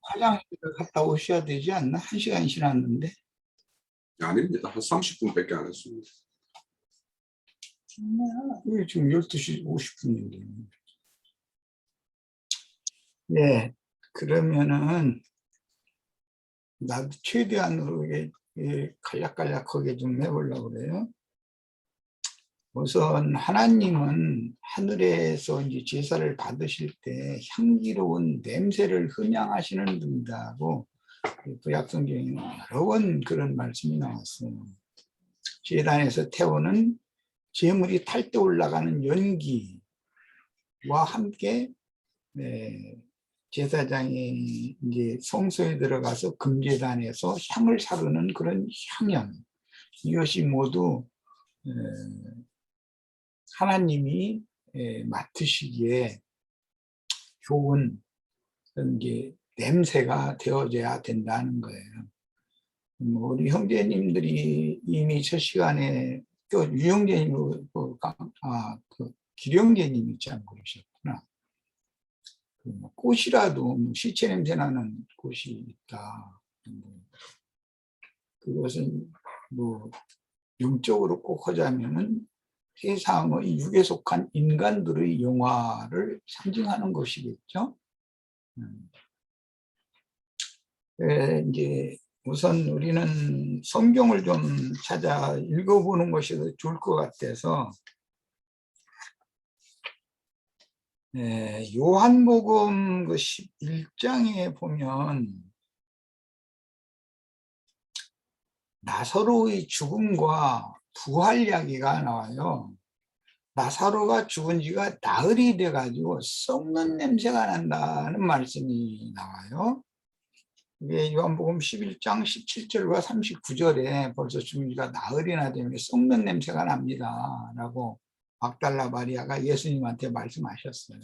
화장실을 갔다 오셔야 되지 않나? 1시간이 지났는데. 아닙니다. 한 30분밖에 안 했습니다. 왜 지금 12시 50분인데. 예, 그러면은 나도 최대한으로 간략간략하게 좀 해보려고 그래요. 우선 하나님은 하늘에서 이제 제사를 받으실 때 향기로운 냄새를 흠양하시는 분이라고 구약성경에 여러 번 그런 말씀이 나왔어요. 제단에서 태우는 제물이 탈 때 올라가는 연기와 함께 제사장이 이제 성소에 들어가서 금제단에서 향을 사르는 그런 향연, 이것이 모두 하나님이 맡으시기에 좋은 이제 냄새가 되어져야 된다는 거예요. 우리 형제님들이 이미 첫 시간에 또 유형제님, 기령제님 있지 않고 그러셨구나. 꽃이라도 시체 냄새 나는 꽃이 있다. 그것은 뭐 영적으로 꼭 하자면은 세상의 육에 속한 인간들의 영화를 상징하는 것이겠죠. 이제 우선 우리는 성경을 좀 찾아 읽어보는 것이 더 좋을 것 같아서 요한복음 그 11장에 보면 나사로의 죽음과 부활 이야기가 나와요. 나사로가 죽은 지가 나흘이 돼가지고 썩는 냄새가 난다는 말씀이 나와요. 이게 요한복음 11장 17절과 39절에 벌써 죽은 지가 나흘이나 되면 썩는 냄새가 납니다 라고 막달라 마리아가 예수님한테 말씀하셨어요.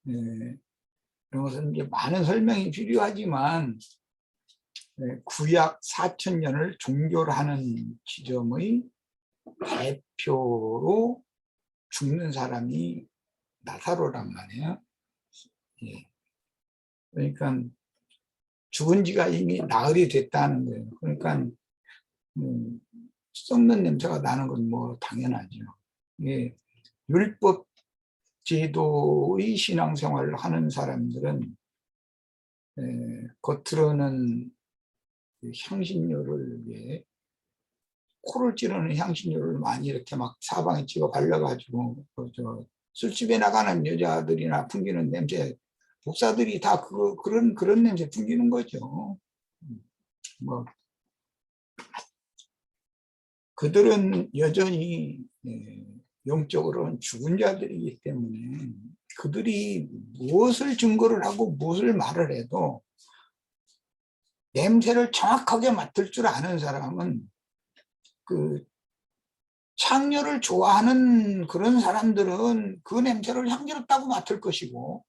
그런 것은 이제 많은 설명이 필요하지만 구약 4000년을 종교로 하는 지점의 대표로 죽는 사람이 나사로란 말이에요. 그러니까 죽은 지가 이미 나흘이 됐다는 거예요. 그러니까 썩는 냄새가 나는 건 뭐 당연하죠. 율법 제도의 신앙생활을 하는 사람들은 겉으로는 향신료를 코를 찌르는 향신료를 많이 이렇게 막 사방에 찍어 발라가지고 술집에 나가는 여자들이나 풍기는 냄새, 목사들이 다 그런 냄새 풍기는 거죠. 뭐 그들은 여전히 영적으로는 죽은 자들이기 때문에 그들이 무엇을 증거를 하고 무엇을 말을 해도 냄새를 정확하게 맡을 줄 아는 사람은 그 향료를 좋아하는 그런 사람들은 그 냄새를 향기롭다고 맡을 것이고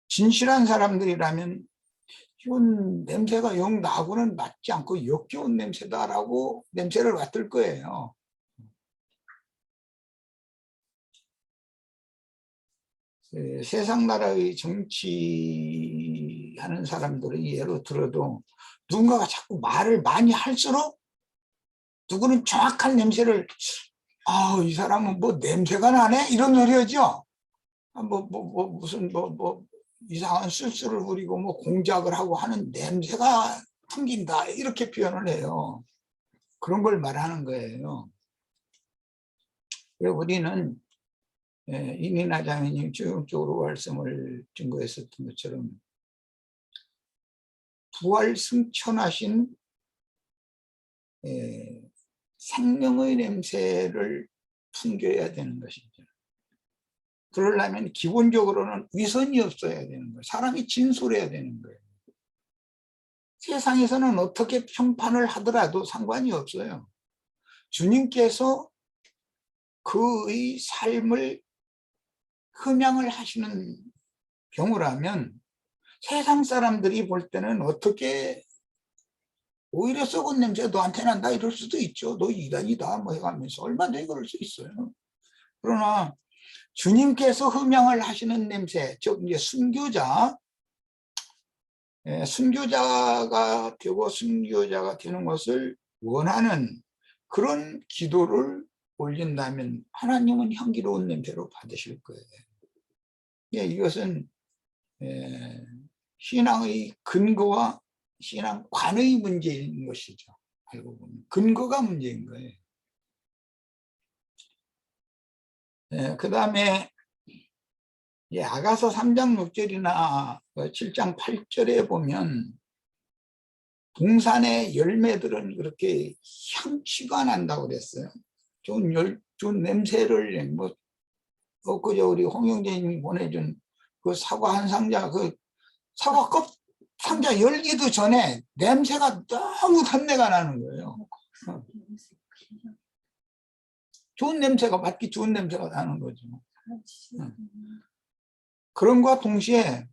진실한 사람들이라면 이건 냄새가 영 나하고는 맞지 않고 역겨운 냄새다라고 냄새를 맡을 거예요. 세상 나라의 정치하는 사람들의 예로 들어도 누군가가 자꾸 말을 많이 할수록 누구는 정확한 냄새를 이 사람은 뭐 냄새가 나네 이런 소리 하죠. 무슨 이상한 술수를 부리고 뭐 공작을 하고 하는 냄새가 풍긴다 이렇게 표현을 해요. 그런 걸 말하는 거예요. 우리는 이민아 장로님 적극적으로 말씀을 증거했었던 것처럼 부활 승천하신 생명의 냄새를 풍겨야 되는 것이죠. 그러려면 기본적으로는 위선이 없어야 되는 거예요. 사람이 진솔해야 되는 거예요. 세상에서는 어떻게 평판을 하더라도 상관이 없어요. 주님께서 그의 삶을 흠양을 하시는 경우라면 세상 사람들이 볼 때는 어떻게 오히려 썩은 냄새 너한테 난다 이럴 수도 있죠. 너 이단이다 뭐 해가면서 얼마든지 그럴 수 있어요. 그러나 주님께서 흠양을 하시는 냄새, 즉 이제 순교자, 순교자가 되고 순교자가 되는 것을 원하는 그런 기도를 올린다면 하나님은 향기로운 냄새로 받으실 거예요. 예, 이것은 신앙의 근거와 신앙관의 문제인 것이죠. 알고 보면 근거가 문제인 거예요. 그 다음에 아가서 3장 6절이나 7장 8절에 보면 동산의 열매들은 그렇게 향취가 난다고 그랬어요. 좋은 냄새를 뭐 엊그제 우리 홍영재님이 보내준 그 사과 한 상자, 그 사과 껍 상자 열기도 전에 냄새가 너무 단내가 나는 거예요. 좋은 냄새가, 맡기 좋은 냄새가 나는 거죠. 그런 것과 동시에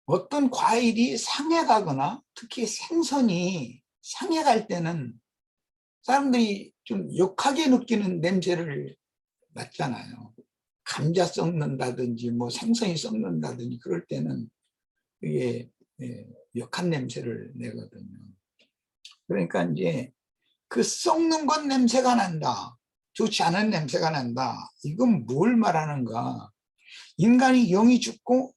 어떤 과일이 상해가거나 특히 생선이 상해갈 때는 사람들이 좀 역하게 느끼는 냄새를 맡잖아요. 감자 썩는다든지 뭐 생선이 썩는다든지 그럴 때는 이게 역한 냄새를 내거든요. 그러니까 이제 그 썩는 것 냄새가 난다, 좋지 않은 냄새가 난다, 이건 뭘 말하는가? 인간이 영이 죽고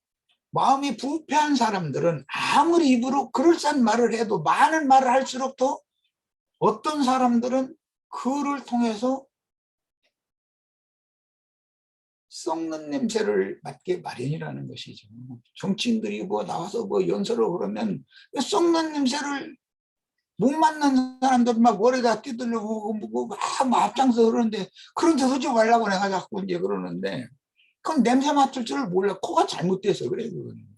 마음이 부패한 사람들은 아무리 입으로 그럴싸한 말을 해도 많은 말을 할수록 더 어떤 사람들은 그를 통해서 썩는 냄새를 맡게 마련이라는 것이죠. 정치인들이 뭐 나와서 뭐 연설을 그러면 썩는 냄새를 못 맞는 사람들 막 머리다 뛰들려고 막 앞장서 그러는데 그런 데 서지 말라고 내가 자꾸 이제 그러는데 그건 냄새 맡을 줄 몰라. 코가 잘못돼서 그래 그거는.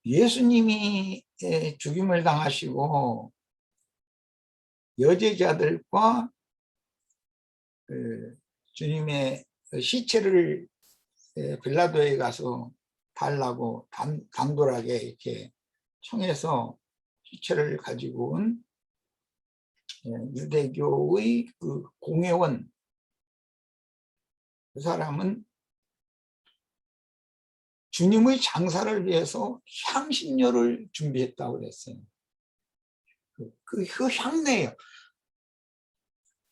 예수님이 죽임을 당하시고 여제자들과 주님의 시체를 빌라도에 가서 달라고 당돌하게 이렇게 청해서 시체를 가지고 온 유대교의 그 공회원, 그 사람은 주님의 장사를 위해서 향신료를 준비했다고 그랬어요. 그 향내예요.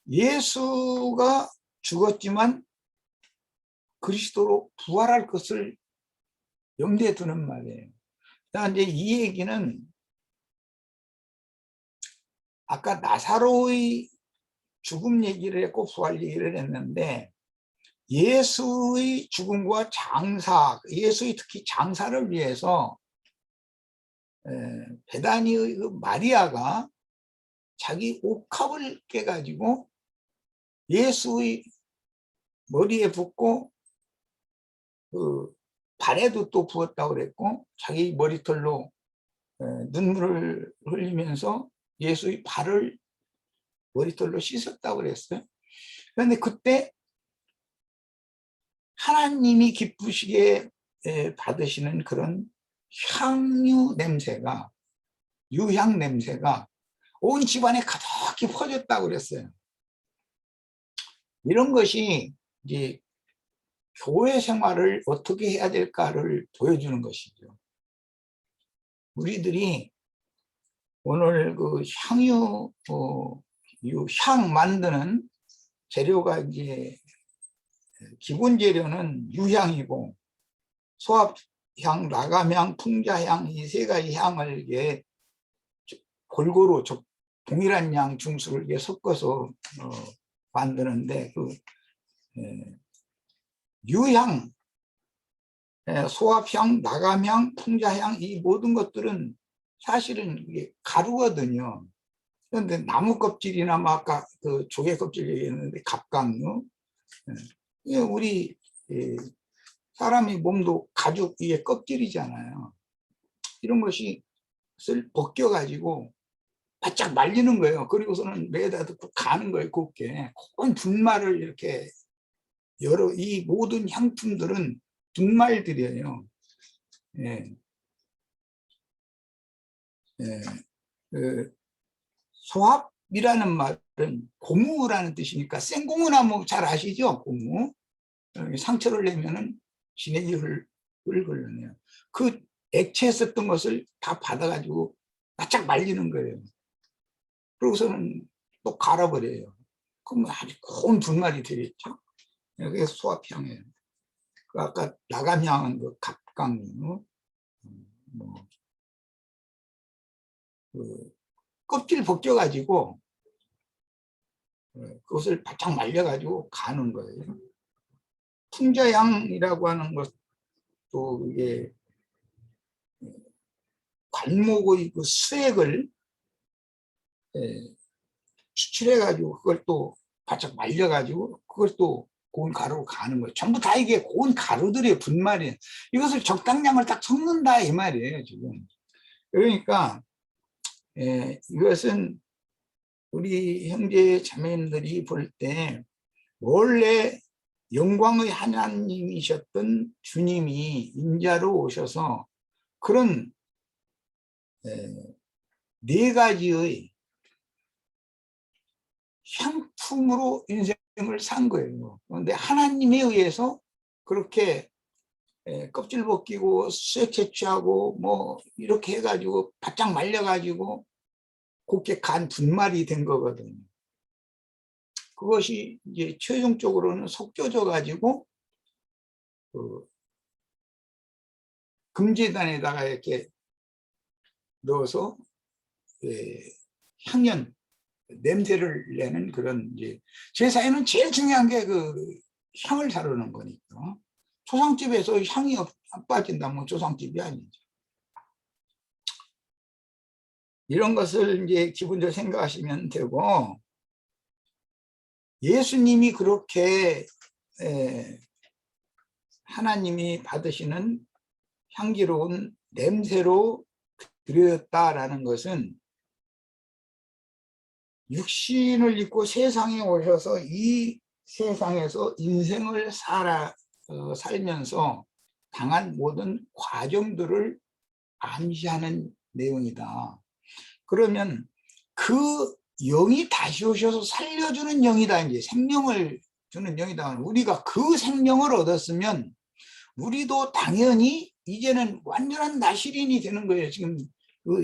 예수가 죽었지만 그리스도로 부활할 것을 염두에 두는 말이에요. 이제 이 얘기는 아까 나사로의 죽음 얘기를 했고 부활 얘기를 했는데 예수의 죽음과 장사, 예수의 특히 장사를 위해서 베다니의 그 마리아가 자기 옥합을 깨가지고 예수의 머리에 붓고 그 발에도 또 부었다고 그랬고 자기 머리털로 눈물을 흘리면서 예수의 발을 머리털로 씻었다고 그랬어요. 그런데 그때 하나님이 기쁘시게 받으시는 그런 향유 냄새가, 유향 냄새가 온 집안에 가득히 퍼졌다고 그랬어요. 이런 것이 이제 교회 생활을 어떻게 해야 될까를 보여주는 것이죠. 우리들이 오늘 그 향 만드는 재료가 이제 기본 재료는 유향이고 소합향, 라감향, 풍자향 이 세 가지 향을 이게 골고루 동일한 양 중수를 이게 섞어서 만드는데 그 유향, 소합향, 나감향, 풍자향 이 모든 것들은 사실은 이게 가루거든요. 그런데 나무 껍질이나 뭐 아까 그 조개 껍질 얘기했는데 갑각류, 우리 사람의 몸도 가죽 이게 껍질이잖아요. 이런 것이 벗겨가지고 바짝 말리는 거예요. 그리고서는 매에다 넣고 가는 거예요. 곱게 큰 분말을 이렇게 이 모든 향품들은 분말들이에요. 예. 예. 그 소합 말은 고무라는 뜻이니까 생고무나무 잘 아시죠? 고무. 상처를 내면은 진액이 흘러내요. 그 액체에 썼던 것을 다 받아가지고 바짝 말리는 거예요. 그러고서는 또 갈아버려요. 그럼 아주 고운 분말이 되겠죠. 그게 소화향이에요. 그 아까 나감향은 그 갑각류, 뭐, 그 껍질 벗겨가지고 그것을 바짝 말려가지고 가는 거예요. 풍자향이라고 하는 것도 이게 관목의 그 수액을 추출해가지고 그걸 또 바짝 말려가지고 그걸 또 고운 가루로 가는 거예요. 전부 다 이게 고운 가루들의 분말이에요. 이것을 적당량을 딱 섞는다 이 말이에요 지금. 그러니까 이것은 우리 형제 자매님들이 볼 때 원래 영광의 하나님이셨던 주님이 인자로 오셔서 그런 네 가지의 향품으로 인생을 산 거예요. 그런데 하나님에 의해서 그렇게 껍질 벗기고 수액 채취하고 뭐 이렇게 해가지고 바짝 말려가지고 곱게 간 분말이 된 거거든요. 그것이 이제 최종적으로는 섞여져 가지고 그 금제단에다가 이렇게 넣어서 향연 냄새를 내는 그런 이제 제사에는 제일 중요한 게 그 향을 다루는 거니까. 초상집에서 향이 안 빠진다면 초상집이 아니죠. 이런 것을 이제 기본적으로 생각하시면 되고, 예수님이 그렇게 하나님이 받으시는 향기로운 냄새로 드렸다라는 것은 육신을 입고 세상에 오셔서 이 세상에서 인생을 살면서 당한 모든 과정들을 암시하는 내용이다. 그러면 그 영이 다시 오셔서 살려주는 영이다. 이제 생명을 주는 영이다. 우리가 그 생명을 얻었으면 우리도 당연히 이제는 완전한 나시린이 되는 거예요. 지금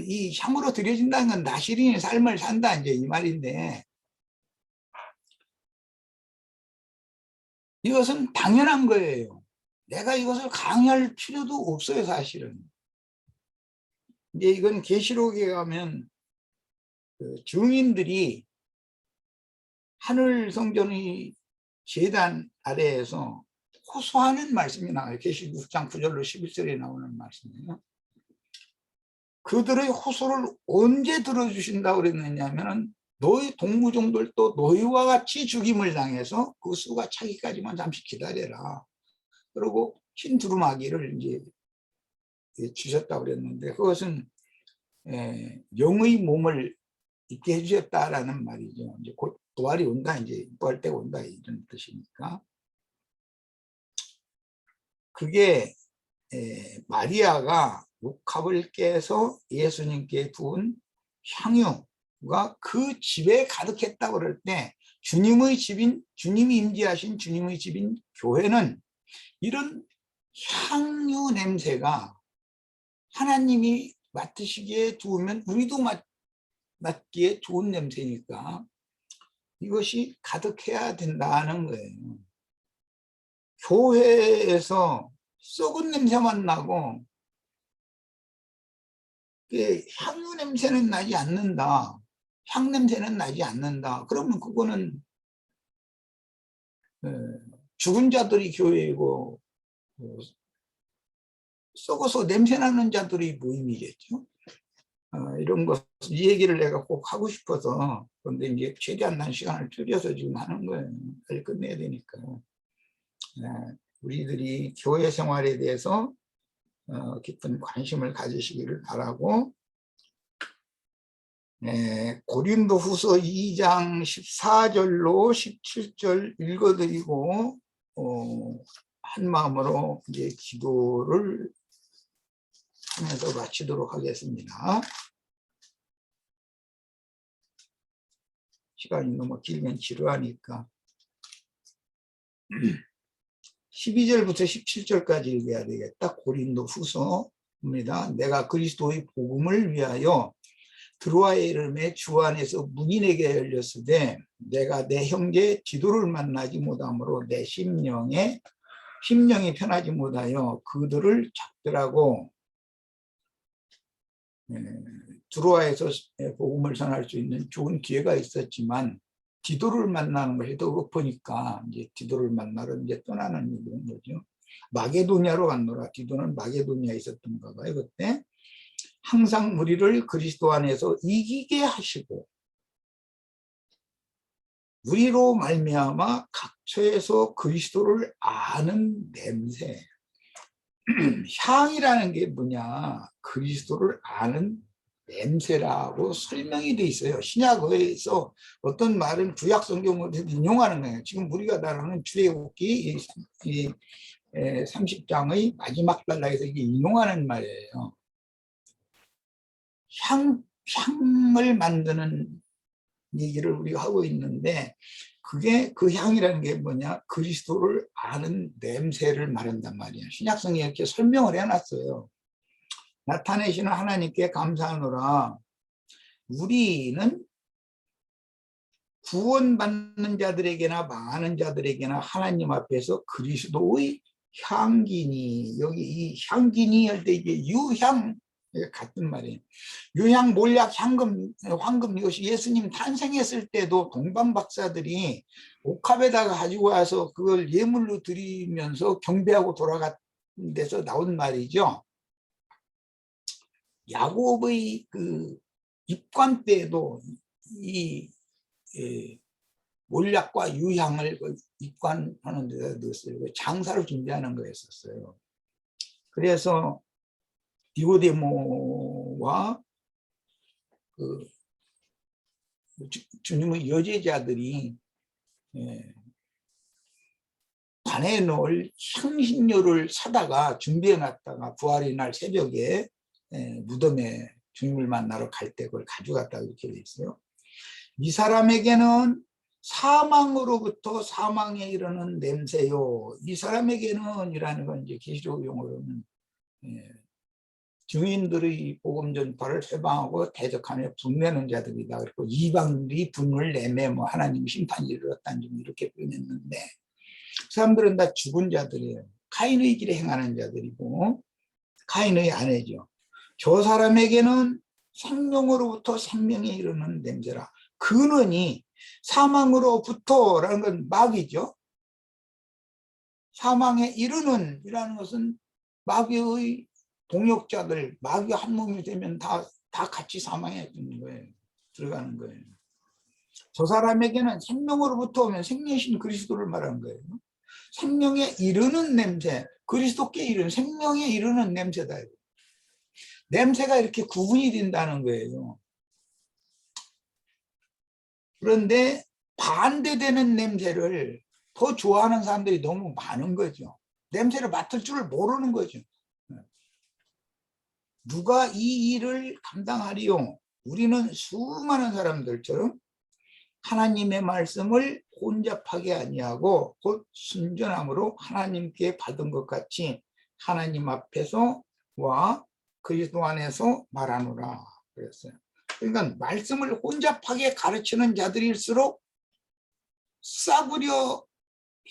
이 향으로 드려진다는 건 나시린의 삶을 산다 이제 이 말인데, 이것은 당연한 거예요. 내가 이것을 강요할 필요도 없어요, 사실은. 이제 이건 계시록에 가면 그 증인들이 하늘 성전의 제단 아래에서 호소하는 말씀이 나와요. 계시록 6장 9절로 11절에 나오는 말씀이에요. 그들의 호소를 언제 들어주신다고 그랬느냐면 너희 동무종들도 너희와 같이 죽임을 당해서 그 수가 차기까지만 잠시 기다려라. 그리고 흰 두루마기를 이제 주셨다고 그랬는데 그것은 영의 몸을 있게 해주셨다라는 말이죠. 이제 곧 부활이 온다, 이제 부활 때가 온다 이런 뜻이니까. 그게 마리아가 육합을 깨서 예수님께 부은 향유가 그 집에 가득했다고 그럴 때 주님의 집인, 주님이 임재하신 주님의 집인 교회는 이런 향유 냄새가 하나님이 맡으시기에 좋으면 우리도 맡기에 좋은 냄새니까 이것이 가득해야 된다는 거예요. 교회에서 썩은 냄새만 나고 향유 냄새는 나지 않는다. 향 냄새는 나지 않는다. 그러면 그거는 죽은 자들이 교회이고 썩어서 냄새나는 자들이 모임이겠죠. 이런 것, 이 얘기를 내가 꼭 하고 싶어서, 그런데 이제 최대한 난 시간을 줄여서 지금 하는 거예요. 빨리 끝내야 되니까. 우리들이 교회 생활에 대해서 깊은 관심을 가지시기를 바라고, 고린도 후서 2장 14절로 17절 읽어드리고, 한 마음으로 이제 기도를 하면서 마치도록 하겠습니다. 시간이 너무 길면 지루하니까 12절부터 17절까지 읽어야 되겠다. 고린도 후서입니다. 내가 그리스도의 복음을 위하여 드로아에 이름에 주 안에서 문인에게 열렸으되 내가 내 형제 디도를 만나지 못하므로 내 심령이 편하지 못하여 그들을 잡더라고. 드로아에서 복음을 전할 수 있는 좋은 기회가 있었지만 디도를 만나는 것이 더 급하니까 이제 디도를 만나러 이제 떠나는 일인 거죠. 마게도냐로 갔노라. 디도는 마게도냐에 있었던가 봐요. 그때 항상 우리를 그리스도 안에서 이기게 하시고 우리로 말미암아 각처에서 그리스도를 아는 냄새. 향이라는 게 뭐냐? 그리스도를 아는 냄새라고 설명이 돼 있어요. 신약에서 어떤 말은 구약 성경을 인용하는 거예요. 지금 우리가 다루는 출애굽기 30장의 마지막 단락에서 이게 인용하는 말이에요. 향을 만드는 얘기를 우리가 하고 있는데 그게 그 향이라는 게 뭐냐? 그리스도를 아는 냄새를 말한단 말이에요. 신약성경에 이렇게 설명을 해놨어요. 나타내시는 하나님께 감사하노라. 우리는 구원받는 자들에게나 망하는 자들에게나 하나님 앞에서 그리스도의 향기니, 여기 이 향기니 할 때 이게 유향 같은 말이에요. 유향, 몰약, 황금 이것이 예수님 탄생했을 때도 동방 박사들이 옥합에다가 가지고 와서 그걸 예물로 드리면서 경배하고 돌아간 데서 나온 말이죠. 야곱의 그 입관 때에도 이 몰약과 유향을 입관하는 데다 넣었어요. 장사를 준비하는 거였었어요. 그래서 니고데모와 그 주님의 여제자들이 관에 넣을 향신료를 사다가 준비해 놨다가 부활의 날 새벽에 무덤에 주님을 만나러 갈 때 그걸 가져갔다고 이렇게 돼 있어요. 이 사람에게는 사망으로부터 사망에 이르는 냄새요. 이 사람에게는 이라는 건 이제 계시록 용어로는 증인들의 복음 전파를 회방하고 대적하며 분내는 자들이다. 그리고 이방들이 분을 내매 뭐 하나님 심판이 이르렀다는 점 이렇게 표현했는데 그 사람들은 다 죽은 자들이에요. 카인의 길에 행하는 자들이고 카인의 아내죠. 저 사람에게는 생명으로부터 생명에 이르는 냄새라. 근원이 사망으로부터라는 건 마귀죠. 사망에 이르는 이라는 것은 마귀의 동역자들, 마귀 한 몸이 되면 다 같이 사망에 드는 거예요. 들어가는 거예요. 저 사람에게는 생명으로부터 오면 생명이신 그리스도를 말하는 거예요. 생명에 이르는 냄새, 그리스도께 이르는 생명에 이르는 냄새다. 냄새가 이렇게 구분이 된다는 거예요. 그런데 반대되는 냄새를 더 좋아하는 사람들이 너무 많은 거죠. 냄새를 맡을 줄을 모르는 거죠. 누가 이 일을 감당하리요? 우리는 수많은 사람들처럼 하나님의 말씀을 혼잡하게 아니하고 곧 순전함으로 하나님께 받은 것 같이 하나님 앞에서와 그리스도 안에서 말하노라 그랬어요. 그러니까 말씀을 혼잡하게 가르치는 자들일수록 싸구려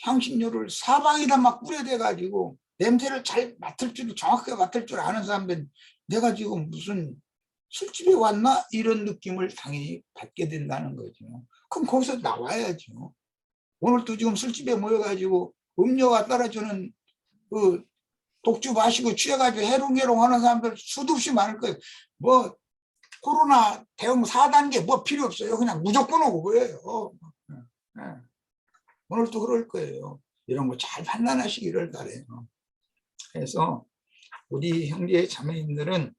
향신료를 사방에다 막 뿌려대 가지고 냄새를 잘 맡을 줄, 정확하게 맡을 줄 아는 사람들은 내가 지금 무슨 술집에 왔나? 이런 느낌을 당연히 받게 된다는 거죠. 그럼 거기서 나와야죠. 오늘도 지금 술집에 모여가지고 음료가 따라주는 그 독주 마시고 취해가지고 해롱해롱 하는 사람들 수도 없이 많을 거예요. 뭐 코로나 대응 4단계 뭐 필요 없어요. 그냥 무조건 오고 거예요. 오늘도 그럴 거예요. 이런 거 잘 판단하시기를 바래요. 그래서 우리 형제 자매님들은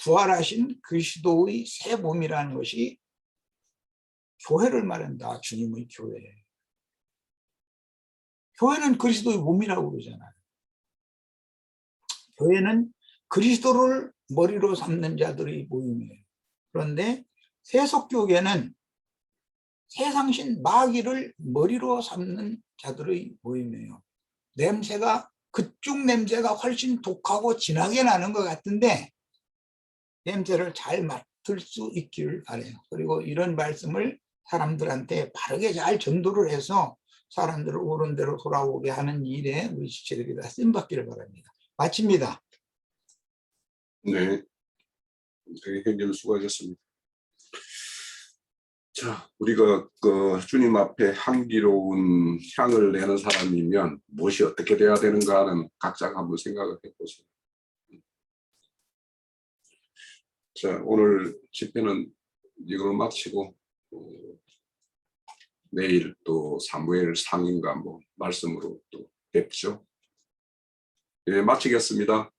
부활하신 그리스도의 새 몸이라는 것이 교회를 말한다. 주님의 교회. 교회는 그리스도의 몸이라고 그러잖아요. 교회는 그리스도를 머리로 삼는 자들의 모임이에요. 그런데 세속교계는 세상신 마귀를 머리로 삼는 자들의 모임이에요. 냄새가 그쪽 냄새가 훨씬 독하고 진하게 나는 것 같은데 냄새를 잘 맡을 수 있기를 바라요. 그리고 이런 말씀을 사람들한테 바르게 잘 전도를 해서 사람들을 옳은 대로 돌아오게 하는 일에 우리 지체들이 다 쓰임받기를 바랍니다. 마칩니다. 네, 형님 수고하셨습니다. 자, 우리가 그 주님 앞에 향기로운 향을 내는 사람이면 무엇이 어떻게 돼야 되는가는 각자가 한번 생각을 해보세요. 자, 오늘 집회는 이걸로 마치고 내일 또 사무엘 상인과 뭐 말씀으로 또 뵙죠. 예, 마치겠습니다.